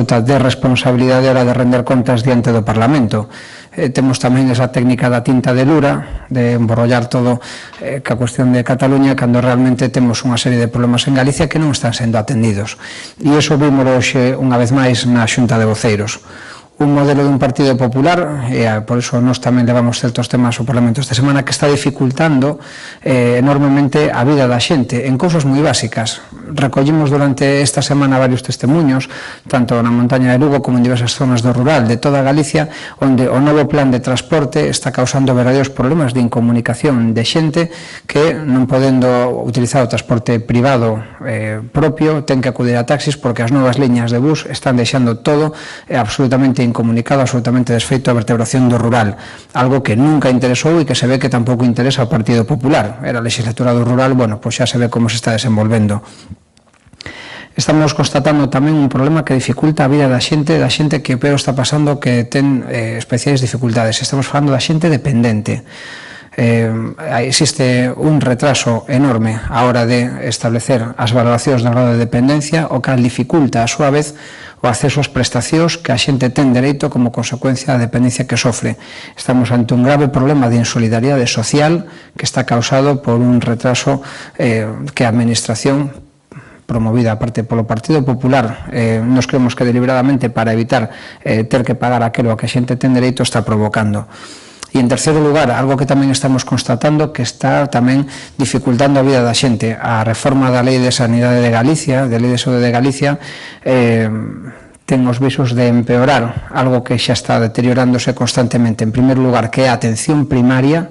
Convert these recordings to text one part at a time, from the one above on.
absoluta de responsabilidade a hora de render contas diante do Parlamento. Temos tamén esa técnica da tinta de lura, de emborrollar todo ca cuestión de Cataluña, cando realmente temos unha serie de problemas en Galicia que non están sendo atendidos. E iso vimos hoxe unha vez máis na Xunta de Voceiros. Un modelo dun Partido Popular, e por iso nós tamén levamos certos temas ao Parlamento esta semana, que está dificultando enormemente a vida da xente en cousas moi básicas. Recollimos durante esta semana varios testemunhos, tanto na montaña de Lugo como en diversas zonas do rural de toda Galicia, onde o novo plan de transporte está causando verdadeiros problemas de incomunicación de xente que, non podendo utilizar o transporte privado propio, ten que acudir a taxis porque as novas liñas de bus están deixando todo absolutamente incomunicado, absolutamente desfeito a vertebración do rural, algo que nunca interesou e que se ve que tampouco interesa ao Partido Popular. Era a legislatura do rural, bueno, pois xa se ve como se está desenvolvendo. Estamos constatando tamén un problema que dificulta a vida da xente que peor está pasando, que ten especiais dificultades. Estamos falando da xente dependente. Existe un retraso enorme a hora de establecer as valoracións do grado de dependencia, o que dificulta a súa vez o acceso ás prestacións que a xente ten dereito como consecuencia da dependencia que sofre. Estamos ante un grave problema de insolidariedade social que está causado por un retraso que a Administración, promovida aparte polo Partido Popular, nos creemos que deliberadamente para evitar ter que pagar aquilo a que a xente ten dereito, está provocando. E, en terceiro lugar, algo que tamén estamos constatando que está tamén dificultando a vida da xente, a reforma da Lei de Sanidade de Galicia, da Lei de Saúde de Galicia, ten os visos de empeorar algo que xa está deteriorándose constantemente. En primeiro lugar, que é a atención primaria,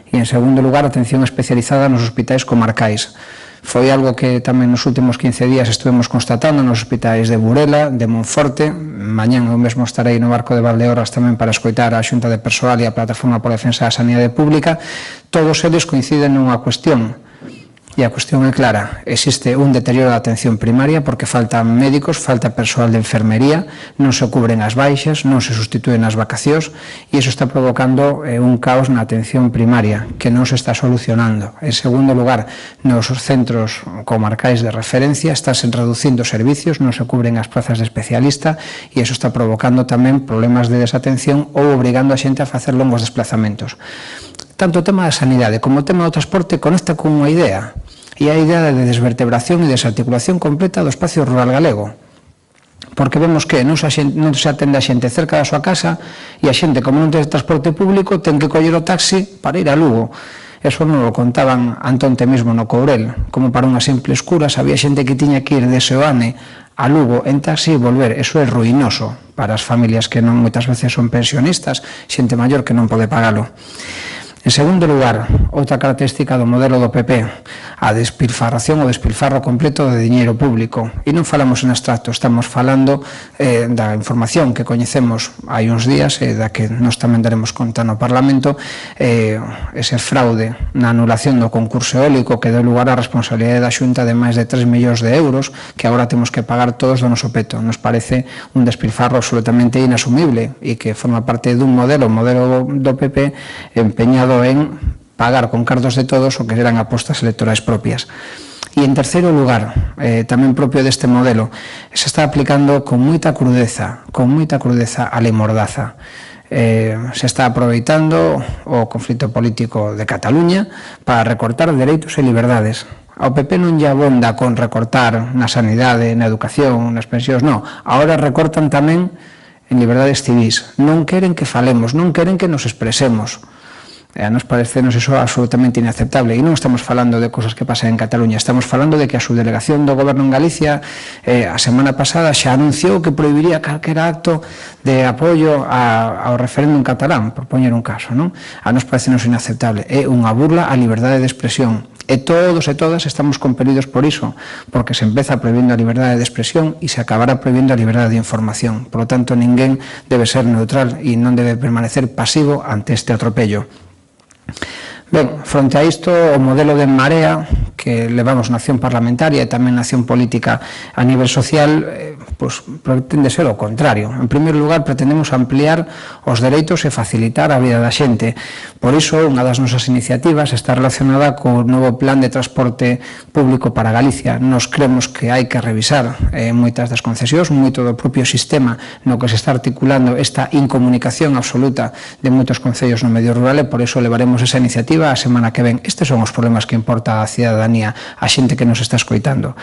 e, en segundo lugar, a atención especializada nos hospitais comarcais. Foi algo que tamén nos últimos 15 días estuvemos constatando nos hospitais de Burela, de Monforte. Mañán eu mesmo estarei no Barco de Valdeorras tamén para escoitar a Xunta de Persoal e a Plataforma pola Defensa da Sanidade Pública. Todos eles coinciden nunha cuestión, e a cuestión é clara: existe un deterioro da atención primaria porque faltan médicos, falta persoal de enfermería, non se cubren as baixas, non se sustitúen as vacacións, e iso está provocando un caos na atención primaria que non se está solucionando. En segundo lugar, nos centros comarcais de referencia están reducindo servicios, non se cubren as plazas de especialista, e iso está provocando tamén problemas de desatención ou obrigando a xente a facer longos desplazamentos. Tanto o tema da sanidade como o tema do transporte conecta con unha idea, e a idea de desvertebración e desarticulación completa do espacio rural galego. Porque vemos que non se atende a xente cerca da súa casa, e a xente, como non ten transporte público, ten que coller o taxi para ir a Lugo. Eso non o contaban antonte mesmo no Courel, como para unha simple escura, había xente que tiña que ir de Seoane a Lugo en taxi e volver. Eso é ruinoso para as familias que non moitas veces son pensionistas, xente maior que non pode pagalo. En segundo lugar, outra característica do modelo do PP, a despilfarración ou despilfarro completo de diñeiro público. E non falamos en abstracto, estamos falando da información que coñecemos hai uns días, e da que nós tamén daremos conta no Parlamento, ese fraude na anulación do concurso eólico que deu lugar á responsabilidade da Xunta de máis de 3 millóns de euros que agora temos que pagar todos do noso peto. Nos parece un despilfarro absolutamente inasumible e que forma parte dun modelo, o modelo do PP empeñado en pagar con cartos de todos o que eran apostas electorais propias. E, en terceiro lugar, tamén propio deste modelo, se está aplicando con moita crudeza a lei Mordaza. Se está aproveitando o conflito político de Cataluña para recortar dereitos e liberdades. Ao PP non lle abonda con recortar na sanidade, na educación, nas pensións, non. Agora recortan tamén en liberdades civís. Non queren que falemos, non queren que nos expresemos. A nos parecenos iso absolutamente inaceptable, e non estamos falando de cosas que pasan en Cataluña, estamos falando de que a subdelegación do Goberno en Galicia a semana pasada xa anunciou que prohibiría calquera acto de apoio ao referéndum catalán, por poñer un caso, non? A nos parecenos inaceptable, é unha burla á liberdade de expresión, e todos e todas estamos compelidos por iso, porque se empeza prohibindo a liberdade de expresión e se acabará prohibindo a liberdade de información. Por lo tanto, ninguén debe ser neutral e non debe permanecer pasivo ante este atropello. Ben, fronte a isto, o modelo de En Marea, que levamos na acción parlamentaria e tamén na acción política a nivel social, Pois pretende ser o contrario. En primeiro lugar, pretendemos ampliar os dereitos e facilitar a vida da xente. Por iso, unha das nosas iniciativas está relacionada co novo plan de transporte público para Galicia. Nos creemos que hai que revisar moitas das concesións, moito do propio sistema no que se está articulando esta incomunicación absoluta de moitos concellos no medio rural, e por iso levaremos esa iniciativa a semana que ven. Estes son os problemas que importa a cidadanía, a xente que nos está escoitando.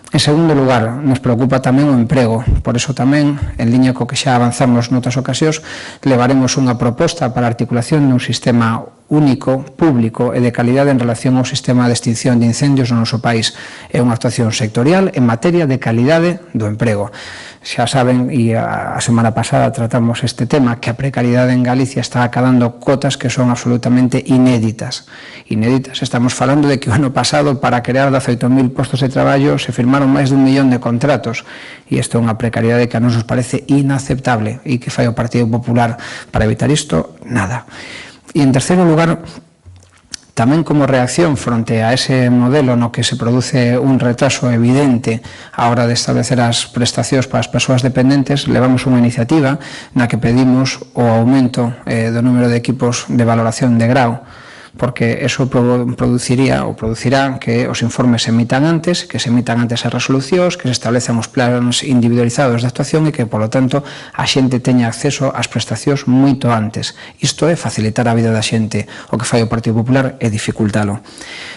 En segundo lugar, nos preocupa tamén o emprego. Por iso tamén, en liña co que xa avanzamos noutras ocasións, levaremos unha proposta para a articulación dun sistema único, público e de calidade en relación ao sistema de extinción de incendios no noso país. É unha actuación sectorial en materia de calidade do emprego. Xa saben, e a semana pasada tratamos este tema, que a precariedade en Galicia está acadando cotas que son absolutamente inéditas. Inéditas, estamos falando de que o ano pasado, para crear 18.000 postos de traballo, se firmaron máis de 1 millón de contratos, e isto é unha precariedade que a nos parece inaceptable, e que fai o Partido Popular para evitar isto? Nada. E en terceiro lugar, tamén como reacción fronte a ese modelo no que se produce un retraso evidente á hora de establecer as prestacións para as persoas dependentes, levamos unha iniciativa na que pedimos o aumento do número de equipos de valoración de grau, porque eso producirá que os informes se emitan antes, que se emitan antes as resolucións, que se establezan os plans individualizados de actuación e que, polo tanto, a xente teña acceso ás prestacións moito antes. Isto é facilitar a vida da xente. O que fai o Partido Popular é dificultalo.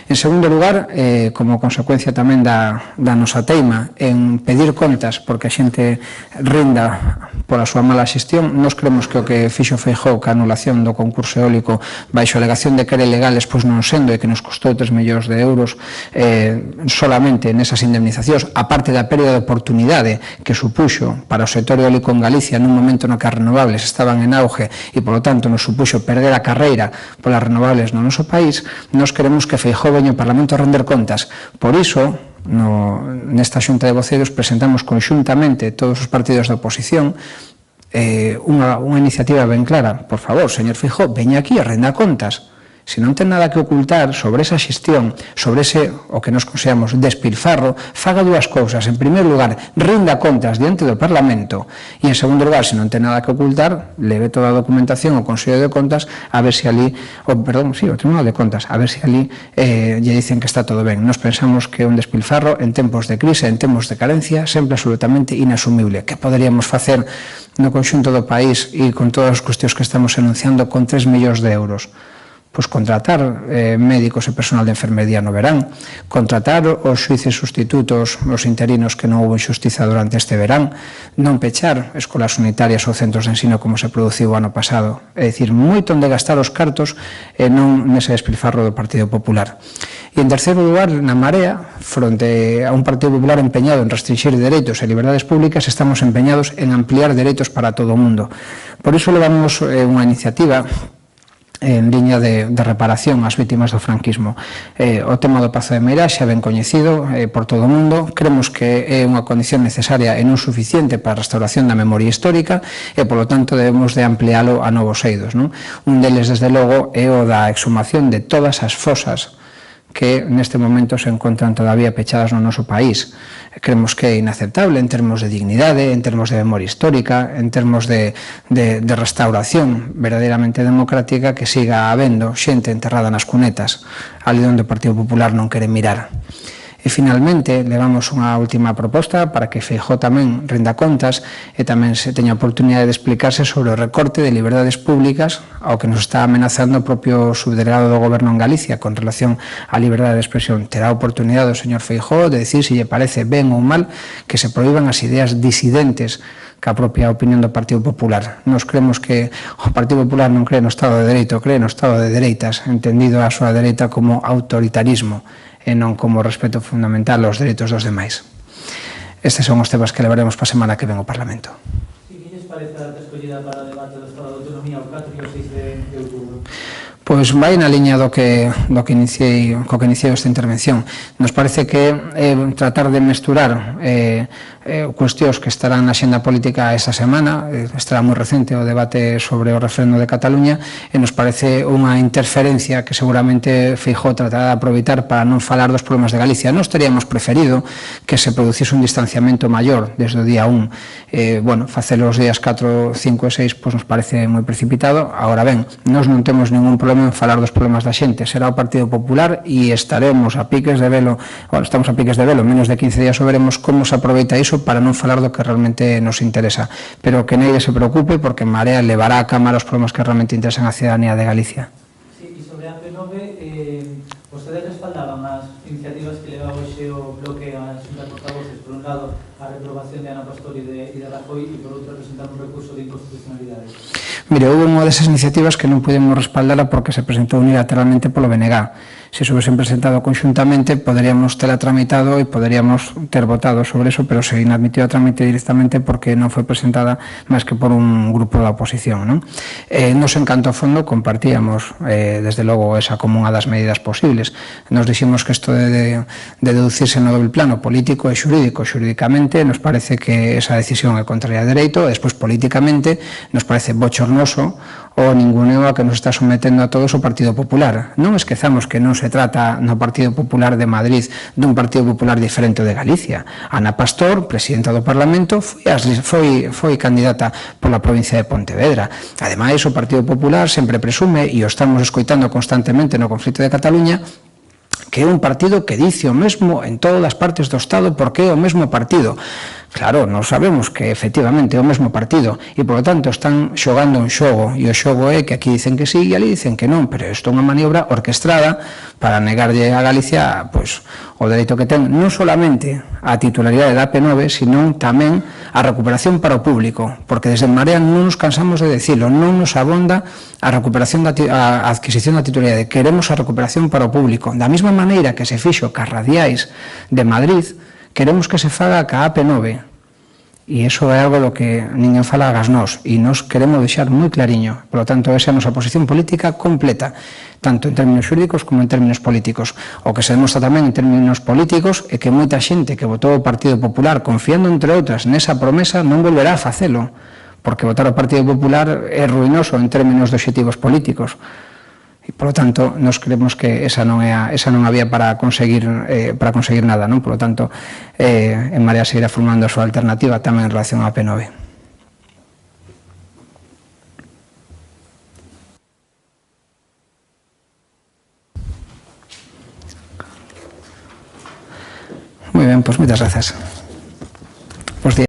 En segundo lugar, como consecuencia tamén da nosa teima en pedir contas porque a xente rinda pola súa mala xestión, nós creemos que o que fixo Feijóo ca anulación do concurso eólico baixo a alegación de que era ilegal, despois non sendo, e que nos costou 3 millóns de euros solamente nesas indemnizacións, aparte da pérdida de oportunidade que supuxo para o sector eólico en Galicia nun momento no que as renovables estaban en auge e, polo tanto, nos supuxo perder a carreira polas renovables no noso país. Nós queremos que Feijóo veña ao Parlamento a render contas. Por iso, nesta xunta de voceiros presentamos conxuntamente todos os partidos da oposición unha iniciativa ben clara. Por favor, señor Feijóo, veña aquí a renda contas. Se non ten nada que ocultar sobre esa xestión, sobre ese, o que nos consideramos, despilfarro, faga dúas cousas. En primeiro lugar, rinda contas diante do Parlamento, e en segundo lugar, se non ten nada que ocultar, leve toda a documentación ao Consello de Contas a ver se ali, ao Tribunal de Contas, a ver se ali lle dicen que está todo ben. Nos pensamos que un despilfarro en tempos de crise, en tempos de carencia, sempre absolutamente inasumible. Que poderíamos facer no conxunto do país e con todas as cuestións que estamos enunciando con 3 millóns de euros? Pois contratar médicos e personal de enfermería no verán, contratar os xuíces sustitutos, os interinos que non houve xustiza durante este verán, non pechar escolas unitarias ou centros de ensino como se produciu o ano pasado. É dicir, moito onde gastar os cartos e non nese despilfarro do Partido Popular. E en terceiro lugar, na Marea, fronte a un Partido Popular empeñado en restringir dereitos e liberdades públicas, estamos empeñados en ampliar dereitos para todo o mundo. Por iso levamos unha iniciativa en liña de reparación ás vítimas do franquismo. O tema do Pazo de Meirás xa ben coñecido por todo o mundo. Creemos que é unha condición necesaria e non suficiente para a restauración da memoria histórica e, polo tanto, debemos de ampliálo a novos eidos. Un deles, desde logo, é o da exhumación de todas as fosas que neste momento se encontran todavía pechadas no noso país. Creemos que é inaceptable en termos de dignidade, en termos de memoria histórica, en termos de restauración verdadeiramente democrática, que siga habendo xente enterrada nas cunetas, ali onde o Partido Popular non quere mirar. E, finalmente, levamos unha última proposta para que Feijóo tamén rinda contas e tamén se teña oportunidade de explicarse sobre o recorte de liberdades públicas ao que nos está amenazando o propio subdelegado do Goberno en Galicia con relación á liberdade de expresión. Terá oportunidade o señor Feijóo de decir se lle parece ben ou mal que se prohíban as ideas disidentes que a propia opinión do Partido Popular. Nos creemos que o Partido Popular non cree no Estado de Dereito, cree no Estado de Dereitas, entendido a súa dereita como autoritarismo e non como respeto fundamental aos dereitos dos demais. Estes son os temas que levaremos para a semana que ven ao Parlamento. Que lles parece a data escollida para o debate do Estado de Autonomía o 4 e o 6 de outubro? Pois vai na liña co que iniciei esta intervención. Nos parece que tratar de mesturar cuestións que estarán na xenda política esta semana. Estará moi recente o debate sobre o referendo de Cataluña e nos parece unha interferencia que seguramente Feijóo tratará de aproveitar para non falar dos problemas de Galicia. Nós teríamos preferido que se producise un distanciamento maior desde o día 1. Bueno, facelo os días 4, 5 e 6 pois nos parece moi precipitado. Ahora ben, nós non temos ningún problema en falar dos problemas da xente. Será o Partido Popular e estaremos a piques de velo, estamos a piques de velo, menos de 15 días o veremos como se aproveita iso para non falar do que realmente nos interesa, pero que nadie se preocupe porque Marea levará a Cámara os problemas que realmente interesan a ciudadanía de Galicia. Sí, e sobre a P9, vostedes respaldaban as iniciativas que leva hoxe o bloque a Xunta de Portavoces, por un lado a reprobación de Ana Pastor e de Rajoy e por outro presentar un recurso de inconstitucionalidade. Mire, houve unha desas iniciativas que non pudemos respaldala porque se presentou unilateralmente polo BNG. Se se hubiesen presentado conxuntamente, poderíamos tela tramitado e poderíamos ter votado sobre eso, pero se inadmitió a trámite directamente porque non foi presentada máis que por un grupo da oposición, non? Nos en canto a fondo compartíamos, desde logo, esa como unha das medidas posibles. Nos dixemos que isto de deducirse no doble plano político e xurídico, xurídicamente nos parece que esa decisión é contraria a dereito, e despois políticamente nos parece bochornoso o ninguneo a que nos está sometendo a todos o Partido Popular. Non esquezamos que non se trata no Partido Popular de Madrid dun Partido Popular diferente de Galicia. Ana Pastor, presidenta do Parlamento, foi candidata pola provincia de Pontevedra. Ademais, o Partido Popular sempre presume, e o estamos escoitando constantemente no conflito de Cataluña, que é un partido que dice o mesmo en todas as partes do Estado porque é o mesmo partido. Claro, nós sabemos que efectivamente é o mesmo partido e, por lo tanto, están xogando un xogo e o xogo é que aquí dicen que sí e ali dicen que non, pero isto é unha maniobra orquestrada para negarlle a Galicia pois, o dereito que ten non solamente a titularidade da AP9, sino tamén a recuperación para o público, porque desde Marea non nos cansamos de decirlo, non nos abonda a recuperación a adquisición da titularidade, queremos a recuperación para o público. Da mesma maneira que se fixo cas radiais de Madrid, queremos que se faga ca AP9 e iso é algo do que ninguén fala agas nós e nós queremos deixar moi clariño. Por lo tanto, esa é a nosa posición política completa, tanto en términos xurídicos como en términos políticos. O que se demostra tamén en términos políticos é que moita xente que votou o Partido Popular confiando, entre outras, nesa promesa non volverá a facelo, porque votar o Partido Popular é ruinoso en términos de obxectivos políticos. E, por lo tanto, nos creemos que esa non había para conseguir nada, non? Por lo tanto, en Marea seguirá formando a súa alternativa tamén en relación á P9. Moi ben, pois moitas grazas.